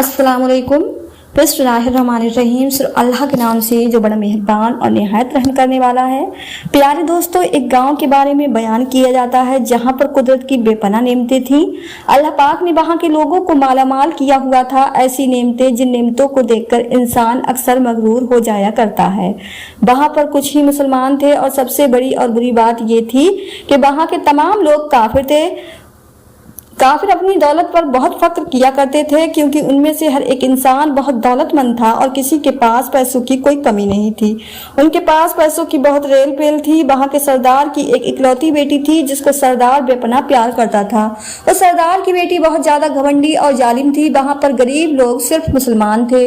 अस्सलाम वालेकुम। बिस्मिल्लाहिर्रहमानिर्रहीम। सिर्फ अल्लाह के नाम से जो बड़ा मेहरबान और निहायत रहम करने वाला है। प्यारे दोस्तों, एक गांव के बारे में बयान किया जाता है जहां पर कुदरत की बेपनाह नेमतें थीं। अल्लाह पाक ने वहां के लोगों को मालामाल किया हुआ था, ऐसी नेमतें जिन नेमतों को देखकर इंसान अक्सर मगरूर हो जाया करता है। वहां पर कुछ ही मुसलमान थे और सबसे बड़ी और बुरी बात ये थी कि वहां के तमाम लोग काफिर थे। काफिर अपनी दौलत पर बहुत फख्र किया करते थे क्योंकि उनमें से हर एक इंसान बहुत दौलतमंद था और किसी के पास पैसों की कोई कमी नहीं थी। उनके पास पैसों की बहुत रेल पेल थी। वहां के सरदार की एक इकलौती बेटी थी जिसको सरदार बेपनाह प्यार करता था। उस सरदार की बेटी बहुत ज्यादा घमंडी और जालिम थी। वहां पर गरीब लोग सिर्फ मुसलमान थे।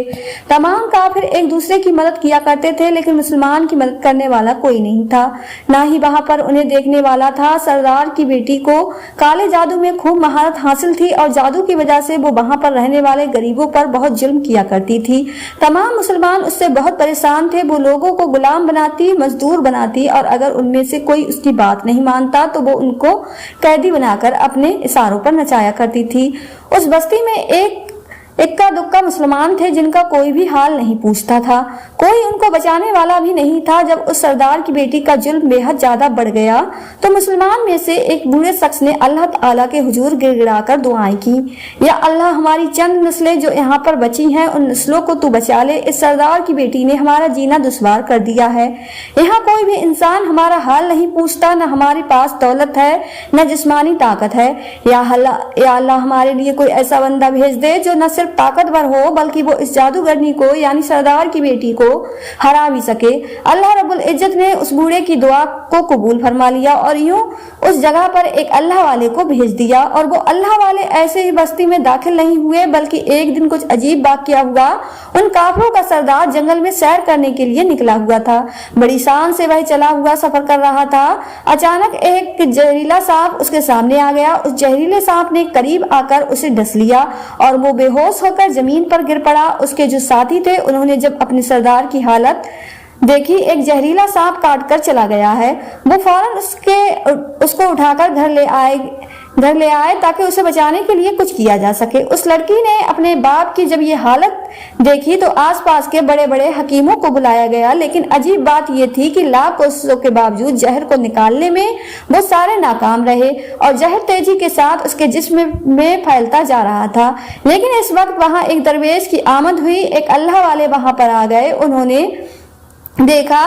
तमाम काफिर एक दूसरे की मदद किया करते थे लेकिन मुसलमान की मदद करने वाला कोई नहीं था, ना ही वहां पर उन्हें देखने वाला था। सरदार की बेटी को काले जादू में खूब महारत हासिल थी और जादू की वजह से वो वहां पर रहने वाले गरीबों पर बहुत जुल्म किया करती थी। तमाम मुसलमान उससे बहुत परेशान थे। वो लोगों को गुलाम बनाती, मजदूर बनाती और अगर उनमें से कोई उसकी बात नहीं मानता तो वो उनको कैदी बनाकर अपने इशारों पर नचाया करती थी। उस बस्ती में एक इक्का दुक्का मुसलमान थे जिनका कोई भी हाल नहीं पूछता था। कोई उनको बचाने वाला भी नहीं था। जब उस सरदार की बेटी का जुल्म बेहद ज्यादा बढ़ गया तो मुसलमान में से एक बूढ़े शख्स ने अल्लाह ताला के हुजूर गिड़गिड़ाकर दुआएं की, या अल्लाह, हमारी चंद नस्लें जो यहाँ पर बची हैं उन नस्लों को तू बचा ले। इस सरदार की बेटी ने हमारा जीना दुश्वार कर दिया है। यहाँ कोई भी इंसान हमारा हाल नहीं पूछता, न हमारे पास दौलत है न जिस्मानी ताकत है। या अल्लाह, हमारे लिए कोई ऐसा बंदा भेज दे जो न ताकतवर हो बल्कि वो इस जादूगरनी को यानी सरदार की बेटी को हरा भी सके। अल्लाह रब्बुल इज्जत ने उस बूढ़े की दुआ को कबूल फरमा लिया और यूं उस जगह पर एक अल्लाह वाले को भेज दिया। और वो अल्लाह वाले ऐसे ही बस्ती में दाखिल नहीं हुए बल्कि एक दिन कुछ अजीब वाकया हुआ। उन काफिरों का सरदार जंगल में सैर करने के लिए निकला हुआ था। बड़ी शान से वह चला हुआ सफर कर रहा था। अचानक एक जहरीला सांप उसके सामने आ गया। उस जहरीले सांप ने करीब आकर उसे डस लिया और वो बेहोश होकर जमीन पर गिर पड़ा। उसके जो साथी थे उन्होंने जब अपने सरदार की हालत देखी, एक जहरीला सांप काट कर चला गया है, वो फौरन उसको उठाकर घर ले आए ताकि उसे बचाने के लिए कुछ किया जा सके। उस लड़की ने अपने बाप की जब ये हालत देखी तो आसपास के बड़े बड़े हकीमों को बुलाया गया, लेकिन अजीब बात यह थी कि लाख कोशिशों के बावजूद जहर को निकालने में वो सारे नाकाम रहे और जहर तेजी के साथ उसके जिस्म में फैलता जा रहा था। लेकिन इस वक्त वहां एक दरवेश की आमद हुई। एक अल्लाह वाले वहां पर आ गए। उन्होंने देखा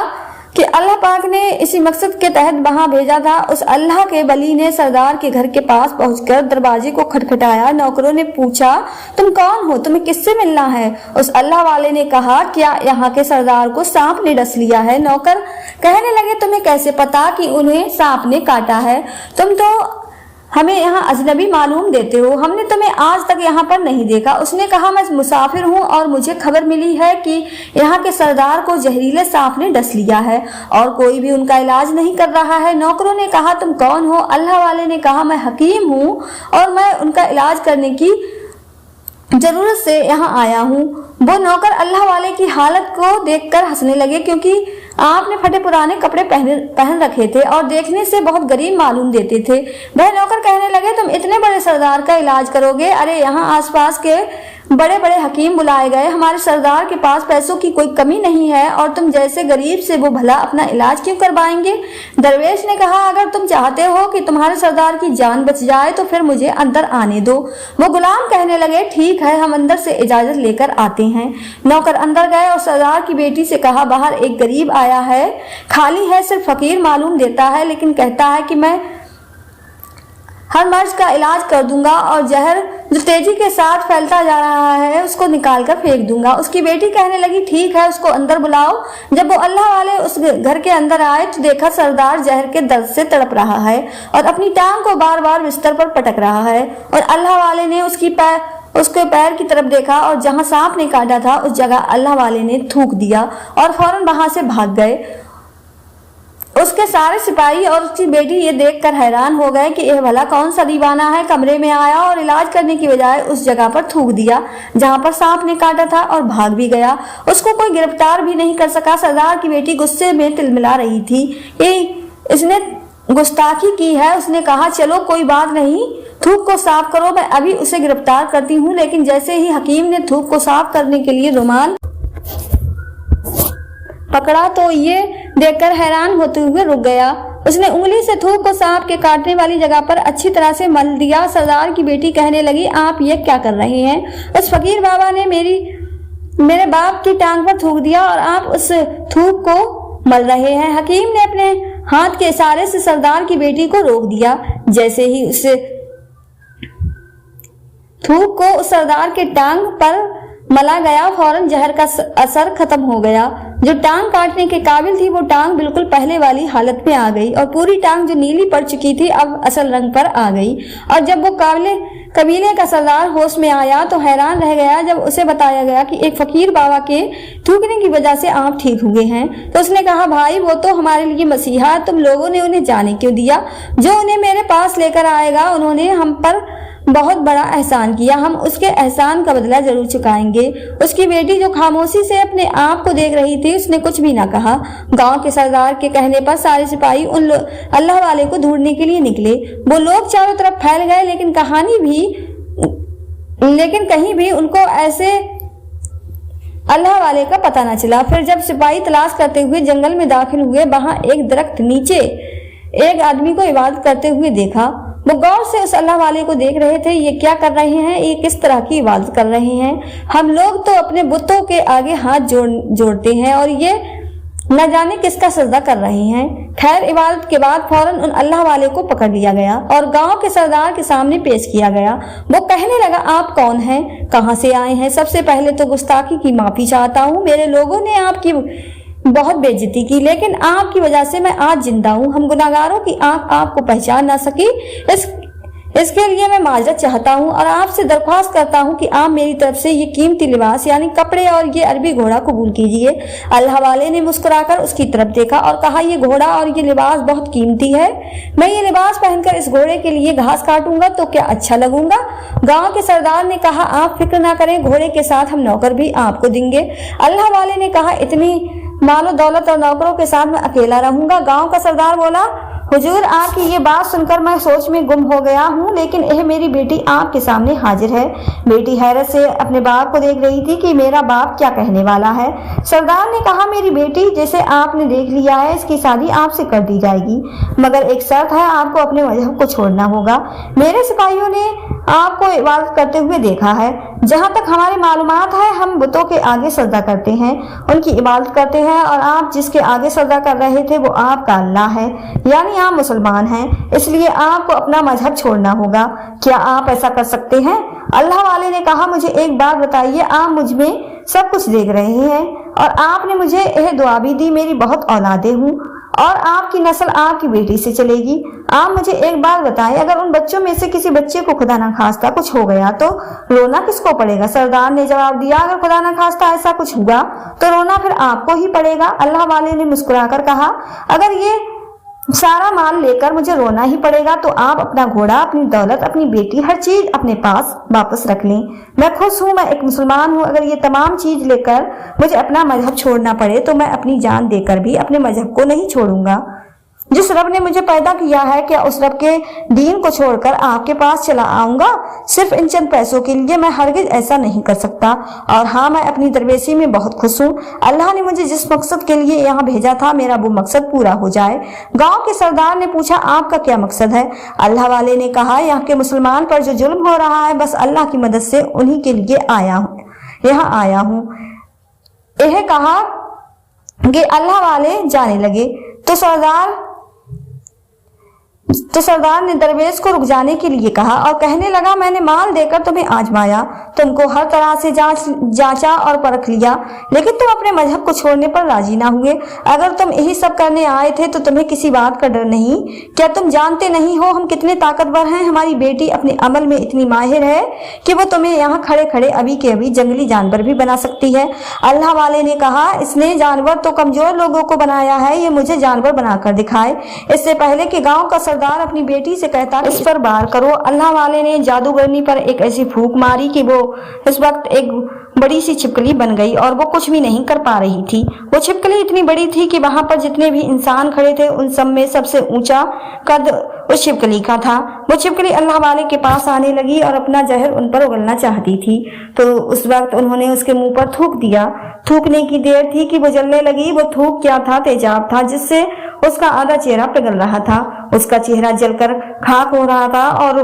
कि अल्लाह पाक ने इसी मकसद के तहत वहां भेजा था। उस अल्लाह के वली ने सरदार के घर के पास पहुंचकर दरवाजे को खटखटाया। नौकरों ने पूछा, तुम कौन हो, तुम्हें किससे मिलना है? उस अल्लाह वाले ने कहा, क्या यहाँ के सरदार को सांप ने डस लिया है? नौकर कहने लगे, तुम्हें कैसे पता कि उन्हें सांप ने काटा है? तुम तो हमें यहाँ अजनबी मालूम देते हो, हमने तुम्हें आज तक यहाँ पर नहीं देखा। उसने कहा, मैं मुसाफिर हूँ और मुझे खबर मिली है कि यहाँ के सरदार को जहरीले सांप ने डस लिया है और कोई भी उनका इलाज नहीं कर रहा है। नौकरों ने कहा, तुम कौन हो? अल्लाह वाले ने कहा, मैं हकीम हूँ और मैं उनका इलाज करने की जरूरत से यहाँ आया हूँ। वो नौकर अल्लाह वाले की हालत को देखकर हंसने लगे क्योंकि आपने फटे पुराने कपड़े पहन रखे थे और देखने से बहुत गरीब मालूम देते थे। वह नौकर कहने लगे, तुम इतने बड़े सरदार का इलाज करोगे? अरे यहाँ आसपास के बड़े बड़े हकीम बुलाए गए। हमारे सरदार के पास पैसों की कोई कमी नहीं है और तुम जैसे गरीब से वो भला अपना इलाज क्यों करवाएंगे? दरवेश ने कहा, अगर तुम चाहते हो कि तुम्हारे सरदार की जान बच जाए तो फिर मुझे अंदर आने दो। वो गुलाम कहने लगे, ठीक है, हम अंदर से इजाजत लेकर आते हैं। नौकर अंदर गए और सरदार की बेटी से कहा, बाहर एक गरीब आया है, खाली है, सिर्फ फकीर मालूम देता है लेकिन कहता है कि मैं हर मर्ज का इलाज कर दूंगा और जहर जो तेजी के साथ फैलता जा रहा है उसको निकाल कर फेंक दूंगा। उसकी बेटी कहने लगी, ठीक है, उसको अंदर बुलाओ। जब वो अल्लाह वाले उस घर के अंदर आए तो देखा सरदार जहर के दर्द से तड़प रहा है और अपनी टांग को बार बार बिस्तर पर पटक रहा है। और अल्लाह वाले ने उसके पैर की तरफ देखा और जहां सांप ने काटा था उस जगह अल्लाह वाले ने थूक दिया और फौरन वहां से भाग गए। उसके सारे सिपाही और उसकी बेटी ये देखकर हैरान हो गए कि यह भला कौन सा दीवाना है, कमरे में आया और इलाज करने की बजाय उस जगह पर थूक दिया जहां पर सांप ने काटा था और भाग भी गया। उसको कोई गिरफ्तार भी नहीं कर सका। सरदार की बेटी गुस्से में तिलमिला रही थी, इसने गुस्ताखी की है। उसने कहा, चलो कोई बात नहीं, थूक को साफ करो, मैं अभी उसे गिरफ्तार करती हूँ। लेकिन जैसे ही हकीम ने थूक को साफ करने के लिए रुमाल पकड़ा तो ये देखकर हैरान होते हुए रुक गया। उसने उंगली से थूक को सांप के काटने वाली जगह पर अच्छी तरह से मल दिया। सरदार की बेटी कहने लगी, आप ये क्या कर रहे हैं? उस फकीर बाबा ने मेरे बाप की टांग पर थूक दिया और आप उस थूक को मल रहे हैं। हकीम ने अपने हाथ के इशारे से सरदार की बेटी को रोक दिया। जैसे ही उस थूक को उस सरदार के टांग पर मला गया, फौरन जहर का असर खत्म हो गया। जो टांग काटने के काबिल थी वो टांग बिल्कुल पहले वाली हालत में आ गई और पूरी टांग जो नीली पड़ चुकी थी अब असल रंग पर आ गई। और जब वो कबीले का सरदार होश में आया तो हैरान रह गया जब उसे बताया गया कि एक फकीर बाबा के थूकने की वजह से आप ठीक हुए हैं। तो उसने कहा, भाई वो तो हमारे लिए मसीहा है, तुम लोगों ने उन्हें जाने क्यों दिया? जो उन्हें मेरे पास लेकर आएगा उन्होंने हम पर बहुत बड़ा एहसान किया, हम उसके एहसान का बदला जरूर चुकाएंगे। उसकी बेटी जो खामोशी से अपने आप को देख रही थी उसने कुछ भी ना कहा। गांव के सरदार के कहने पर सारे सिपाही उन अल्लाह वाले को ढूंढने के लिए निकले। वो लोग चारों तरफ फैल गए लेकिन कहीं भी उनको ऐसे अल्लाह वाले का पता न चला। फिर जब सिपाही तलाश करते हुए जंगल में दाखिल हुए, वहां एक दरख्त नीचे एक आदमी को इबादत करते हुए देखा। वो गौर से उस अल्लाह वाले को देख रहे थे। ये क्या कर रहे हैं? ये किस तरह की इबादत कर रहे हैं? हम लोग तो अपने बुतों के आगे हाथ जोड़ते हैं और ये न जाने किसका सजदा कर रहे हैं। खैर, इबादत के बाद फौरन उन अल्लाह वाले को पकड़ लिया गया और गांव के सरदार के सामने पेश किया गया। वो कहने लगा, आप कौन हैं? कहां से आए हैं? सबसे पहले तो गुस्ताखी की माफी चाहता हूँ। मेरे लोगों ने आपकी बहुत बेइज्जती की, लेकिन आपकी वजह से मैं आज जिंदा हूँ। हम गुनाहगारों की आंख आपको पहचान ना सकी, इसके लिए मैं माजरत चाहता हूँ और आपसे दरख्वास्त करता हूँ कि आप मेरी तरफ से ये कीमती लिबास यानी कपड़े और ये अरबी घोड़ा कबूल कीजिए। अल्लाह वाले ने मुस्कुराकर उसकी तरफ देखा और कहा, ये घोड़ा और ये लिबास बहुत कीमती है। मैं ये लिबास पहनकर इस घोड़े के लिए घास काटूंगा तो क्या अच्छा लगूंगा? गांव के सरदार ने कहा, आप फिक्र ना करें, घोड़े के साथ हम नौकर भी आपको देंगे। अल्लाह वाले ने कहा, इतनी मालो दौलत और नौकरों के साथ मैं अकेला रहूंगा? गांव का सरदार बोला, हुजूर, आपकी ये बात सुनकर मैं सोच में गुम हो गया हूँ, लेकिन यह मेरी बेटी आपके सामने हाजिर है। बेटी हैरत से अपने बाप को देख रही थी कि मेरा बाप क्या कहने वाला है। सरदार ने कहा, मेरी बेटी जिसे आपने देख लिया है इसकी शादी आपसे कर दी जाएगी, मगर एक शर्त है, आपको अपने मजहब को छोड़ना होगा। मेरे सिपाहियों ने आपको इबादत करते हुए देखा है। जहाँ तक हमारी मालूमात है, हम बुतों के आगे सजदा करते हैं, उनकी इबादत करते हैं और आप जिसके आगे सजदा कर रहे थे वो आपका अल्लाह है, यानी आप मुसलमान हैं, इसलिए आपको अपना मजहब छोड़ना होगा। क्या आप ऐसा कर सकते हैं? अल्लाह वाले ने कहा, मुझे एक बात बताइए, आप मुझ में सब कुछ देख रहे हैं और आपने मुझे यह दुआ भी दी, मेरी बहुत औलादें हूँ और आपकी नस्ल आपकी बेटी से चलेगी। आप मुझे एक बात बताएं, अगर उन बच्चों में से किसी बच्चे को खुदा ना खास्ता कुछ हो गया तो रोना किसको पड़ेगा? सरदार ने जवाब दिया, अगर खुदा ना खास्ता ऐसा कुछ हुआ तो रोना फिर आपको ही पड़ेगा। अल्लाह वाले ने मुस्कुराकर कहा, अगर ये सारा माल लेकर मुझे रोना ही पड़ेगा तो आप अपना घोड़ा, अपनी दौलत, अपनी बेटी, हर चीज अपने पास वापस रख लें। मैं खुश हूँ, मैं एक मुसलमान हूँ। अगर ये तमाम चीज लेकर मुझे अपना मजहब छोड़ना पड़े तो मैं अपनी जान देकर भी अपने मजहब को नहीं छोड़ूंगा। जिस रब ने मुझे पैदा किया है, क्या उस रब के दीन को छोड़कर आपके पास चला आऊंगा सिर्फ इन चंद पैसों के लिए? मैं हरगिज ऐसा नहीं कर सकता। और हाँ, मैं अपनी दरवेशी में बहुत खुश हूँ। अल्लाह ने मुझे जिस मकसद के लिए यहाँ भेजा था, मेरा वो मकसद पूरा हो जाए। गांव के सरदार ने पूछा, आपका क्या मकसद है? अल्लाह वाले ने कहा, यहाँ के मुसलमान पर जो जुल्म हो रहा है, बस अल्लाह की मदद से उन्हीं के लिए यहाँ आया हूँ। यह कहा कि अल्लाह वाले जाने लगे तो सरदार ने दरवेश को रुक जाने के लिए कहा और कहने लगा, मैंने माल देकर तुम्हें आजमाया, तुमको हर तरह से जांचा और परख लिया, लेकिन तुम अपने मजहब को छोड़ने पर राजी ना हुए। अगर तुम यही सब करने आए थे तो तुम्हें किसी बात का डर नहीं? क्या तुम जानते नहीं हो हम कितने ताकतवर हैं? हमारी बेटी अपने अमल में इतनी माहिर है कि वो तुम्हें यहाँ खड़े खड़े अभी के अभी जंगली जानवर भी बना सकती है। अल्लाह वाले ने कहा, इसने जानवर तो कमजोर लोगों को बनाया है, ये मुझे जानवर बनाकर दिखाए। इससे पहले कि गाँव का सरदार अपनी बेटी से कहता इस पर वार करो। अल्लाह वाले ने जादूगरनी पर एक ऐसी फूंक मारी कि वो इस वक्त एक बड़ी सी छिपकली बन गई और वो कुछ भी नहीं कर पा रही थी। वो छिपकली इतनी बड़ी थी कि वहां पर जितने भी इंसान खड़े थे उन सब में सबसे ऊंचा कद उस छिपकली का था। वो छिपकली अल्लाह वाले के पास आने लगी और अपना जहर उन पर उगलना चाहती थी, तो उस वक्त उन्होंने उसके मुंह पर थूक दिया। थूकने की देर थी कि वो जलने लगी। वो थूक क्या था, तेजाब था, जिससे उसका आधा चेहरा पिघल रहा था। उसका चेहरा जलकर खाक हो रहा था और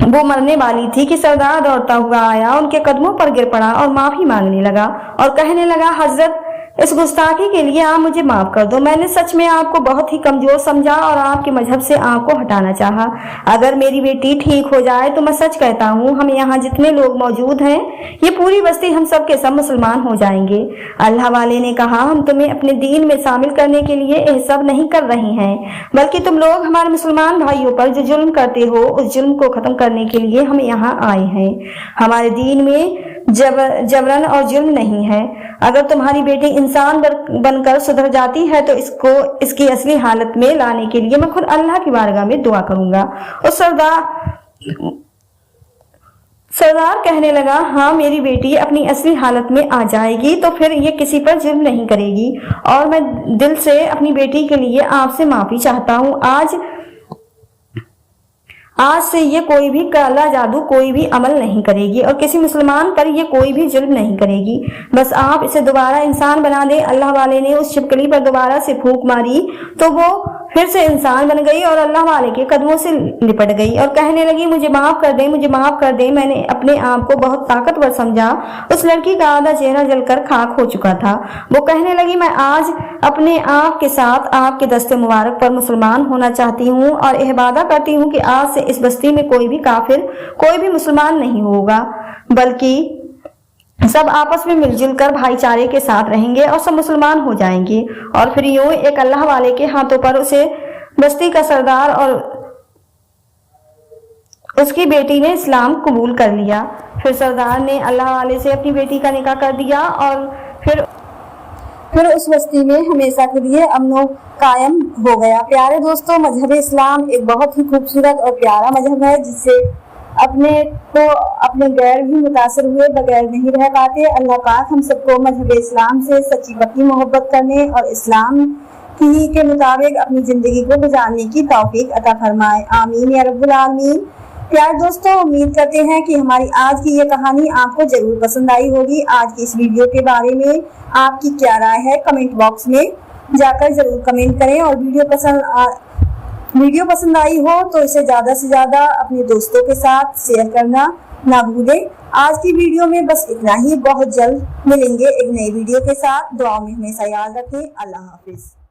वो मरने वाली थी कि सरदार दौड़ता हुआ आया, उनके कदमों पर गिर पड़ा और माफी मांगने लगा और कहने लगा, हजरत इस गुस्ताखी के लिए आप मुझे माफ कर दो। मैंने सच में आपको बहुत ही कमजोर समझा और आपके मजहब से आपको हटाना चाहा। अगर मेरी बेटी ठीक हो जाए तो मैं सच कहता हूँ हम यहाँ जितने लोग मौजूद हैं ये पूरी बस्ती हम सब के सब मुसलमान हो जाएंगे। अल्लाह वाले ने कहा, हम तुम्हें अपने दीन में शामिल करने के लिए यह सब नहीं कर रहे हैं, बल्कि तुम लोग हमारे मुसलमान भाइयों पर जो जुल्म करते हो उस जुल्म को खत्म करने के लिए हम यहाँ आए हैं। हमारे दीन में जबरन और जुल्म नहीं है। अगर तुम्हारी बेटी इंसान बनकर सुधर जाती है तो इसको इसकी असली हालत में लाने के लिए मैं खुद अल्लाह की बारगाह में दुआ करूंगा। और सरदार कहने लगा, हाँ मेरी बेटी अपनी असली हालत में आ जाएगी तो फिर ये किसी पर जुल्म नहीं करेगी और मैं दिल से अपनी बेटी के लिए आपसे माफी चाहता हूँ। आज से ये कोई भी काला जादू कोई भी अमल नहीं करेगी और किसी मुसलमान पर ये कोई भी जुल्म नहीं करेगी। बस आप इसे दोबारा इंसान बना दें। अल्लाह वाले ने उस छिपकली पर दोबारा से फूंक मारी तो वो फिर से इंसान बन गई और अल्लाह वाले के कदमों से लिपट गई और कहने लगी, मुझे माफ कर दे, मुझे माफ कर दे। मैंने अपने आप को बहुत ताकतवर समझा। उस लड़की का आधा चेहरा जलकर खाक हो चुका था। वो कहने लगी, मैं आज अपने आप के साथ आपके दस्ते मुबारक पर मुसलमान होना चाहती हूँ और यह वादा करती हूँ कि आज से इस बस्ती में कोई भी काफिर, कोई भी मुसलमान नहीं होगा, बल्कि सब आपस में मिलजुल कर भाईचारे के साथ रहेंगे और सब मुसलमान हो जाएंगे। और फिर यूं एक अल्लाह वाले के हाथों पर उसे बस्ती का सरदार और उसकी बेटी ने इस्लाम कबूल कर लिया। फिर सरदार ने अल्लाह वाले से अपनी बेटी का निकाह कर दिया और फिर उस बस्ती में हमेशा के लिए अमन कायम हो गया। प्यारे दोस्तों, मजहब इस्लाम एक बहुत ही खूबसूरत और प्यारा मजहब है जिससे अपने गैर भी मुतासर हुए बगैर नहीं रह पाते। अल्लाह पाक हम सबको मजहब इस्लाम से सच्ची पक्की मोहब्बत करने और इस्लाम की के मुताबिक अपनी जिंदगी को गुजारने की तौफीक अता फरमाए। आमीन या रब्बुल आमीन। प्यारे दोस्तों, उम्मीद करते हैं कि हमारी आज की ये कहानी आपको जरूर पसंद आई होगी। आज की इस वीडियो के बारे में आपकी क्या राय है कमेंट बॉक्स में जाकर जरूर कमेंट करें और वीडियो पसंद आई हो तो इसे ज्यादा से ज्यादा अपने दोस्तों के साथ शेयर करना ना भूलें। आज की वीडियो में बस इतना ही। बहुत जल्द मिलेंगे एक नई वीडियो के साथ। दुआ में हमेशा याद रखें। अल्लाह हाफिज।